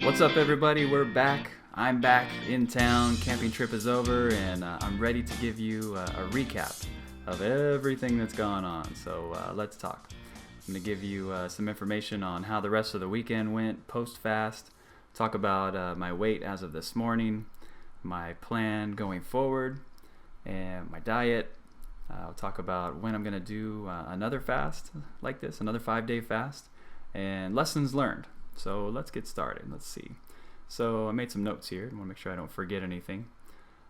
What's up, everybody? We're back. I'm back in town. Camping trip is over, and I'm ready to give you a recap of everything that's gone on. So let's talk. I'm going to give you some information on how the rest of the weekend went post-fast, talk about my weight as of this morning, my plan going forward, and my diet. I'll talk about when I'm going to do another fast like this, another 5-day fast, and lessons learned. So let's get started. Let's see. So I made some notes here. I want to make sure I don't forget anything.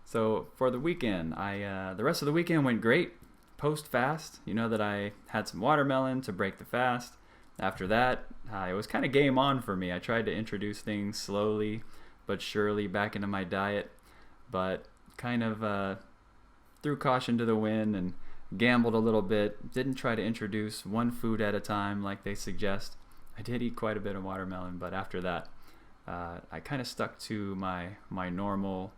So for the weekend, the rest of the weekend went great. Post-fast, you know that I had some watermelon to break the fast. After that, it was kind of game on for me. I tried to introduce things slowly but surely back into my diet, but kind of threw caution to the wind and gambled a little bit. Didn't try to introduce one food at a time like they suggest. I did eat quite a bit of watermelon, but after that, I kind of stuck to my normal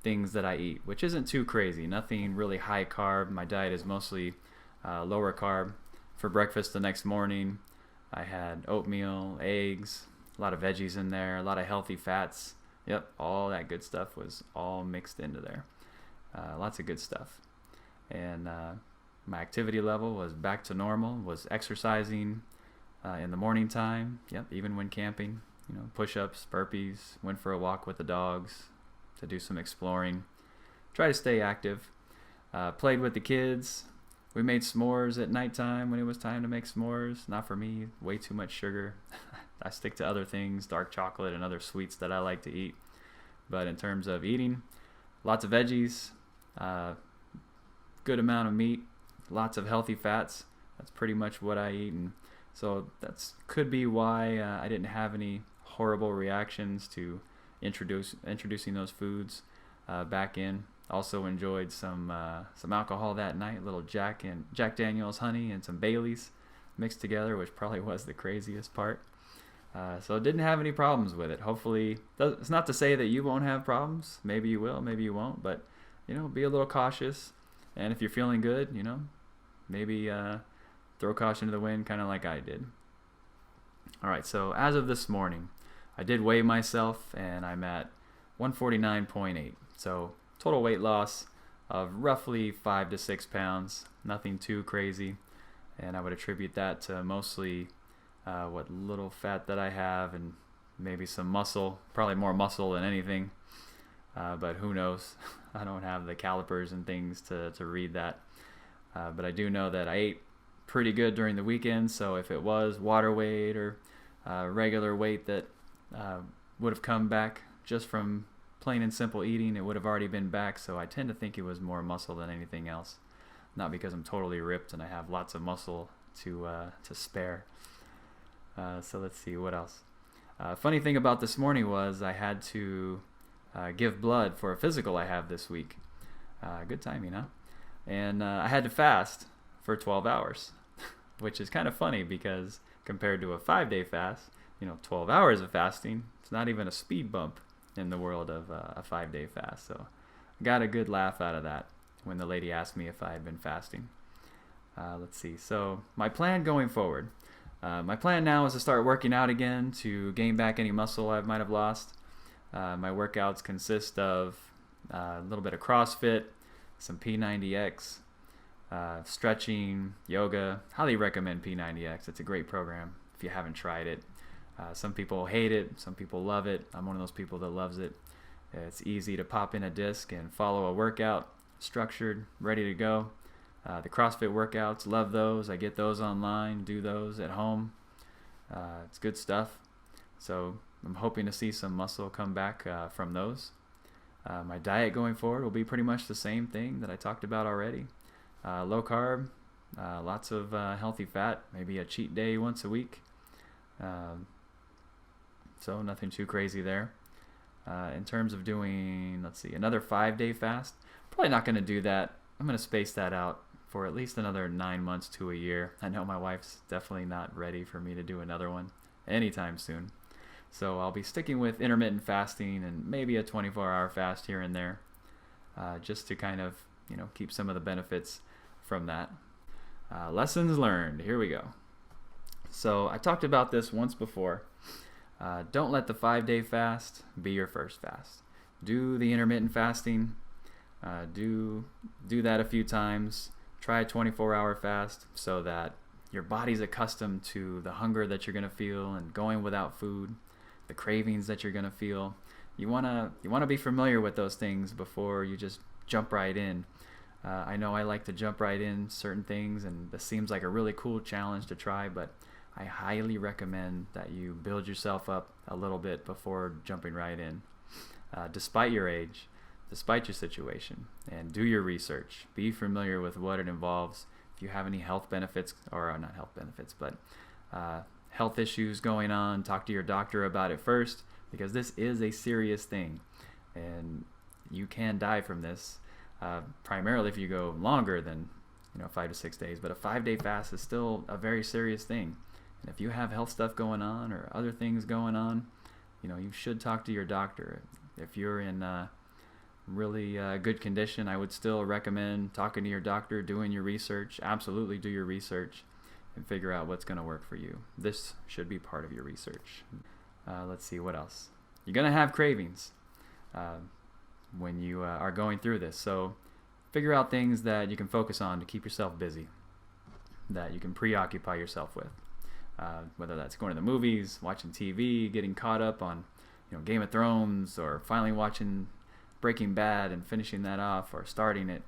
things that I eat, which isn't too crazy. Nothing really high carb. My diet is mostly lower carb. For breakfast the next morning, I had oatmeal, eggs, a lot of veggies in there, a lot of healthy fats. Yep, all that good stuff was all mixed into there. Lots of good stuff. And my activity level was back to normal, was exercising in the morning time. Yep, even when camping, push-ups, burpees, went for a walk with the dogs to do some exploring. Try to stay active. Played with the kids. We made s'mores at nighttime when it was time to make s'mores. Not for me, way too much sugar. I stick to other things, dark chocolate and other sweets that I like to eat. But in terms of eating, lots of veggies, good amount of meat, lots of healthy fats. That's pretty much what I eat, and so that could be why I didn't have any horrible reactions to introducing those foods back in. Also enjoyed some alcohol that night, a little Jack Daniel's honey and some Baileys mixed together, which probably was the craziest part. So didn't have any problems with it. Hopefully, it's not to say that you won't have problems. Maybe you will, maybe you won't. But be a little cautious. And if you're feeling good, maybe throw caution to the wind, kind of like I did. All right, so as of this morning, I did weigh myself, and I'm at 149.8. So total weight loss of roughly 5 to 6 pounds. Nothing too crazy, and I would attribute that to mostly what little fat that I have and maybe some muscle, probably more muscle than anything, but who knows. I don't have the calipers and things to read that, but I do know that I ate pretty good during the weekend. So if it was water weight or regular weight that would have come back just from plain and simple eating, it would have already been back. So I tend to think it was more muscle than anything else, not because I'm totally ripped and I have lots of muscle to spare. So let's see what else. Funny thing about this morning was I had to give blood for a physical I have this week. Good timing, huh? And I had to fast for 12 hours, which is kind of funny because compared to a 5-day fast, 12 hours of fasting, it's not even a speed bump in the world of a 5-day fast. So I got a good laugh out of that when the lady asked me if I had been fasting. Let's see. So my plan going forward. My plan now is to start working out again to gain back any muscle I might have lost. My workouts consist of a little bit of CrossFit, some P90X, stretching, yoga. Highly recommend P90X. It's a great program if you haven't tried it. Some people hate it, some people love it. I'm one of those people that loves it. It's easy to pop in a disc and follow a workout, structured, ready to go. The CrossFit workouts, love those. I get those online, do those at home. It's good stuff. So I'm hoping to see some muscle come back from those. My diet going forward will be pretty much the same thing that I talked about already. Low carb, lots of healthy fat, maybe a cheat day once a week. So nothing too crazy there. In terms of doing, let's see, another 5-day fast, probably not going to do that. I'm going to space that out for at least another 9 months to a year. I know my wife's definitely not ready for me to do another one anytime soon. So I'll be sticking with intermittent fasting and maybe a 24-hour fast here and there, just to kind of, keep some of the benefits from that. Lessons learned. Here we go. So I talked about this once before. Don't let the 5-day fast be your first fast. Do the intermittent fasting. Do that a few times. Try a 24-hour fast so that your body's accustomed to the hunger that you're going to feel and going without food, the cravings that you're going to feel. You want to be familiar with those things before you just jump right in. I know I like to jump right in certain things, and this seems like a really cool challenge to try, but I highly recommend that you build yourself up a little bit before jumping right in. Despite your age, despite your situation, and do your research. Be familiar with what it involves. If you have any health benefits, or not health benefits, but health issues going on, talk to your doctor about it first, because this is a serious thing, and you can die from this, primarily if you go longer than 5 to 6 days. But a 5-day fast is still a very serious thing, and if you have health stuff going on or other things going on, you should talk to your doctor. If you're in really good condition, I would still recommend talking to your doctor, doing your research. Absolutely do your research and figure out what's going to work for you. This should be part of your research. Let's see, what else? You're going to have cravings when you are going through this. So figure out things that you can focus on to keep yourself busy, that you can preoccupy yourself with. Whether that's going to the movies, watching TV, getting caught up on Game of Thrones, or finally watching Breaking Bad and finishing that off, or starting it.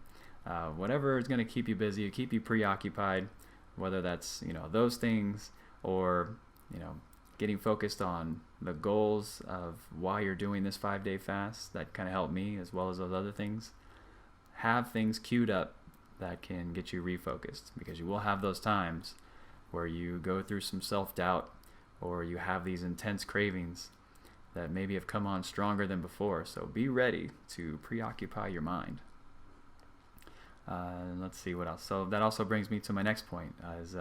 Whatever is going to keep you busy, keep you preoccupied, whether that's those things, or getting focused on the goals of why you're doing this 5-day fast. That kind of helped me, as well as those other things. Have things queued up that can get you refocused, because you will have those times where you go through some self-doubt, or you have these intense cravings that maybe have come on stronger than before. So be ready to preoccupy your mind. Let's see what else. So that also brings me to my next point, is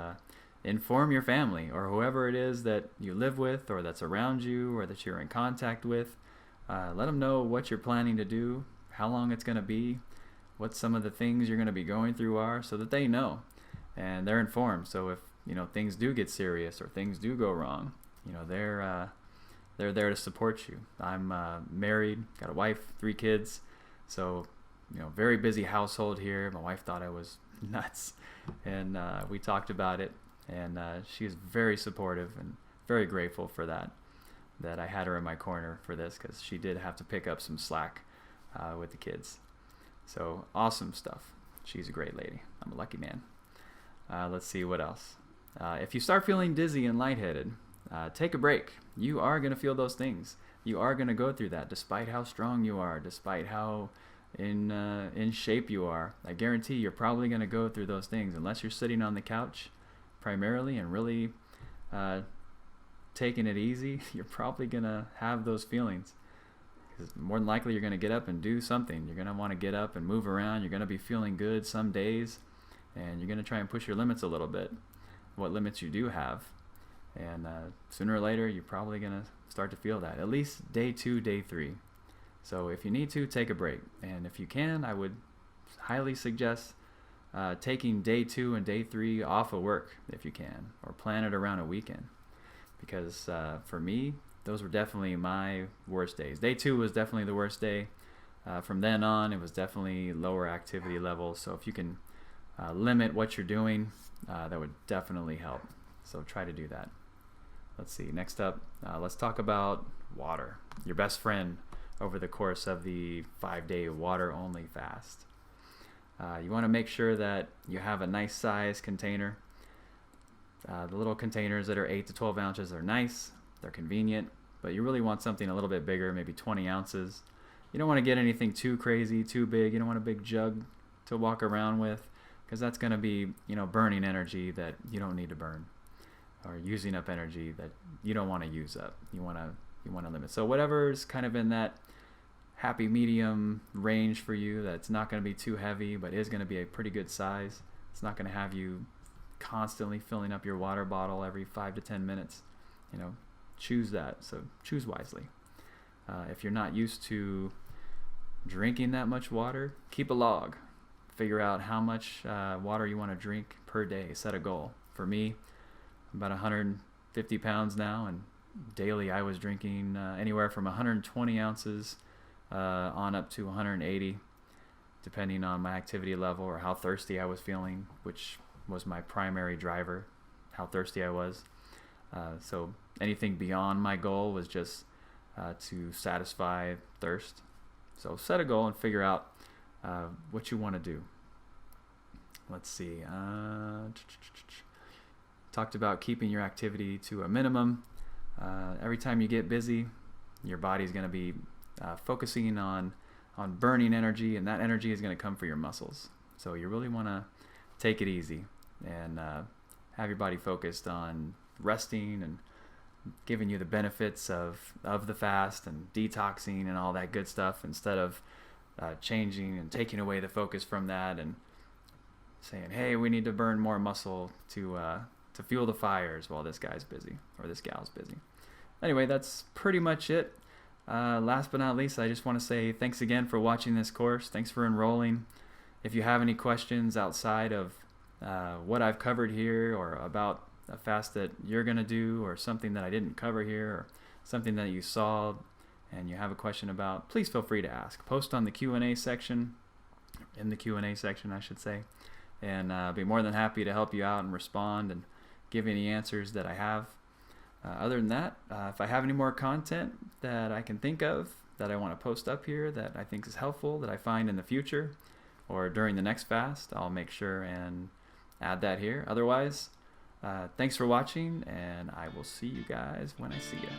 inform your family, or whoever it is that you live with, or that's around you, or that you're in contact with. Let them know what you're planning to do, how long it's going to be, what some of the things you're going to be going through are, so that they know and they're informed. So if things do get serious, or things do go wrong, they're there to support you. I'm married, got a wife, 3 kids, so very busy household here. My wife thought I was nuts, and we talked about it, and she is very supportive and very grateful for that I had her in my corner for this, because she did have to pick up some slack with the kids. So awesome stuff. She's a great lady. I'm a lucky man. Let's see what else. If you start feeling dizzy and lightheaded, take a break. You are going to feel those things. You are going to go through that, despite how strong you are, despite how in shape you are. I guarantee you're probably going to go through those things, unless you're sitting on the couch primarily and really taking it easy. You're probably going to have those feelings, because more than likely you're going to get up and do something. You're going to want to get up and move around. You're going to be feeling good some days, and you're going to try and push your limits a little bit, what limits you do have. And sooner or later, you're probably going to start to feel that, at least day 2, day 3. So if you need to, take a break. And if you can, I would highly suggest taking day 2 and day 3 off of work if you can, or plan it around a weekend. Because for me, those were definitely my worst days. Day 2 was definitely the worst day. From then on, it was definitely lower activity levels. So if you can limit what you're doing, that would definitely help. So try to do that. Let's see, next up, let's talk about water, your best friend over the course of the 5-day water-only fast. You want to make sure that you have a nice size container. The little containers that are 8 to 12 ounces are nice, they're convenient, but you really want something a little bit bigger, maybe 20 ounces. You don't want to get anything too crazy, too big. You don't want a big jug to walk around with, because that's going to be, burning energy that you don't need to burn, or using up energy that you don't want to use up. You want to limit. So whatever's kind of in that happy medium range for you, that's not going to be too heavy, but is going to be a pretty good size. It's not going to have you constantly filling up your water bottle every 5 to 10 minutes. Choose that. So choose wisely. If you're not used to drinking that much water, keep a log. Figure out how much water you want to drink per day. Set a goal. For me, I'm about 150 pounds now, and daily I was drinking anywhere from 120 ounces on up to 180, depending on my activity level or how thirsty I was feeling, which was my primary driver, how thirsty I was. So anything beyond my goal was just to satisfy thirst. So set a goal and figure out what you want to do. Let's see. Talked about keeping your activity to a minimum. Every time you get busy, your body's going to be focusing on burning energy, and that energy is going to come for your muscles. So you really want to take it easy and have your body focused on resting and giving you the benefits of the fast and detoxing and all that good stuff, instead of changing and taking away the focus from that and saying, hey, we need to burn more muscle to fuel the fires while this guy's busy or this gal's busy. Anyway, that's pretty much it. Last but not least, I just want to say thanks again for watching this course. Thanks for enrolling. If you have any questions outside of what I've covered here, or about a fast that you're going to do, or something that I didn't cover here, or something that you saw and you have a question about, please feel free to ask. Post on the Q&A section, in the Q&A section I should say, and I'll be more than happy to help you out and respond and give any answers that I have. Other than that, if I have any more content that I can think of that I want to post up here that I think is helpful, that I find in the future or during the next fast, I'll make sure and add that here. Otherwise, thanks for watching, and I will see you guys when I see you.